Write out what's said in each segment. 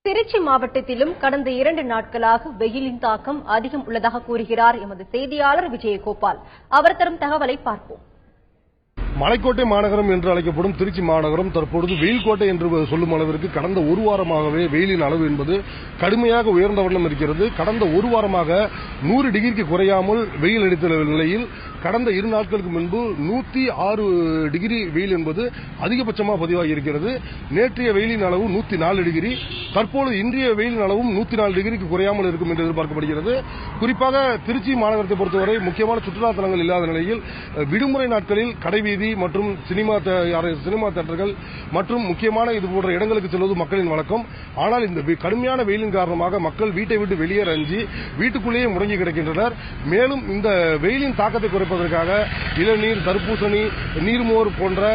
திருச்சி மாவட்டத்திலும் கடந்த 2 நாட்களாக வெயிலின் தாக்கம் அதிகம் உள்ளதாக கூறுகிறார் எமது செய்தியாளர் விஜயகோபால். அவர் தரும் தகவலை பார்ப்போம். மலைக்கோட்டை மாநகரம் என்று அழைக்கப்படும் திருச்சி மாநகரம் தற்பொழுது வெயில் கோட்டை என்று சொல்லும் அளவிற்கு கடந்த ஒரு வாரமாகவே வெயிலின் அளவு என்பது கடுமையாக உயர்ந்த வண்ணம் இருக்கிறது. கடந்த ஒரு வாரமாக 100 டிகிரிக்கு குறையாமல் வெயில் அடித்த நிலையில் கடந்த 2 நாட்களுக்கு முன்பு 106 டிகிரி வெயில் என்பது அதிகபட்சமாக பதிவாகி இருக்கிறது. நேற்றைய வெயிலின் அளவு 104 டிகிரி, தற்போது இன்றைய வெயிலின் அளவும் 104 டிகிரிக்கு குறையாமல் இருக்கும் என்று எதிர்பார்க்கப்படுகிறது. குறிப்பாக திருச்சி மாநகரத்தை பொறுத்தவரை முக்கியமான சுற்றுலா தலங்கள் இல்லாத நிலையில் விடுமுறை நாட்களில் கடைவீதி மற்றும் சினிமா தியேட்டர்கள் மற்றும் முக்கியமான இது போன்ற இடங்களுக்கு செல்வது மக்களின் வழக்கம். ஆனால் இந்த கடுமையான வெயிலின் காரணமாக மக்கள் வீட்டை விட்டு வெளியேற அஞ்சி வீட்டுக்குள்ளேயே முடங்கி கிடக்கின்றனர். மேலும் இந்த வெயிலின் தாக்கத்தை குறைப்பதற்காக இளநீர், தர்பூசணி, நீர்மோர் போன்ற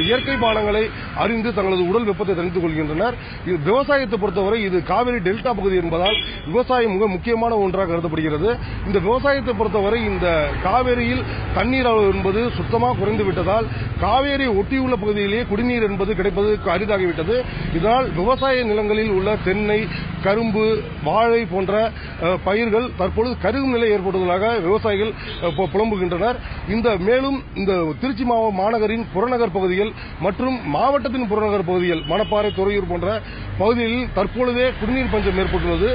இயற்கை பானங்களை அறிந்து தங்களது உடல் வெப்பத்தை தணித்துக் கொள்கின்றனர். விவசாயத்தை பொறுத்தவரை இது காவிரி டெல்டா பகுதி என்பதால் விவசாயம் மிக முக்கியமான ஒன்றாக கருதப்படுகிறது. இந்த விவசாயத்தை பொறுத்தவரை இந்த காவிரியில் தண்ணீர் அளவு என்பது சுத்தமாக குறைந்து விட்டதால் காவேரி ஒட்டியுள்ள பகுதியிலேயே குடிநீர் என்பது கிடைப்பது அரிதாகிவிட்டது. இதனால் விவசாய நிலங்களில் உள்ள தென்னை, கரும்பு, வாழை போன்ற பயிர்கள் தற்பொழுது கருகும் நிலை ஏற்படுவதாக விவசாயிகள் புலம்புகின்றனர். மேலும் இந்த திருச்சி மாநகரின் புறநகர் பகுதிகள் மற்றும் மாவட்டத்தின் புறநகர் பகுதிகள் மணப்பாறை, துறையூர் போன்ற பகுதிகளில் தற்பொழுதே குடிநீர் பஞ்சம் ஏற்பட்டுள்ளது.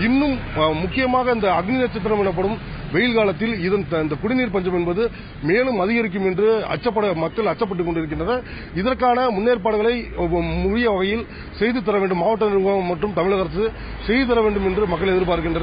இன்னும் முக்கியமாக இந்த அக்னி நட்சத்திரம் எனப்படும் வெயில் காலத்தில் இந்த குடிநீர் பஞ்சம் என்பது மேலும் அதிகரிக்கும் என்று மக்கள் அச்சப்பட்டுக் கொண்டிருக்கின்றனர். இதற்கான முன்னேற்பாடுகளை உரிய வகையில் செய்து தர வேண்டும், மாவட்ட நிர்வாகம் மற்றும் தமிழக அரசு செய்து தர வேண்டும் என்று மக்கள் எதிர்பார்க்கின்றனர்.